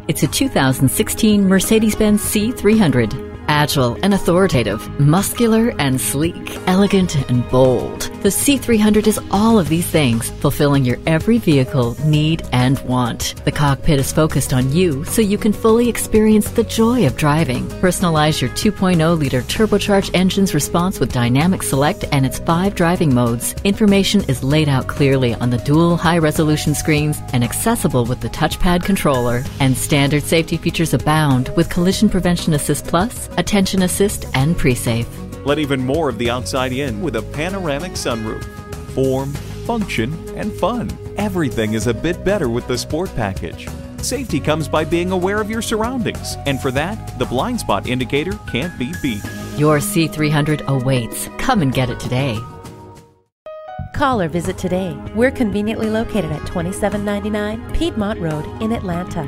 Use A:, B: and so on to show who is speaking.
A: It's a 2016 Mercedes-Benz C300. Agile and authoritative, muscular and sleek, elegant and bold. The C300 is all of these things, fulfilling your every vehicle need and want. The cockpit is focused on you so you can fully experience the joy of driving. Personalize your 2.0-liter turbocharged engine's response with Dynamic Select and its 5 driving modes. Information is laid out clearly on the dual high-resolution screens and accessible with the touchpad controller. And standard safety features abound with Collision Prevention Assist Plus, Attention Assist, and Pre-Safe.
B: Let even more of the outside in with a panoramic sunroof. Form, function, and fun. Everything is a bit better with the Sport Package. Safety comes by being aware of your surroundings, and for that, the blind spot indicator can't be beat.
A: Your C300 awaits. Come and get it today.
C: Call or visit today. We're conveniently located at 2799 Piedmont Road in Atlanta.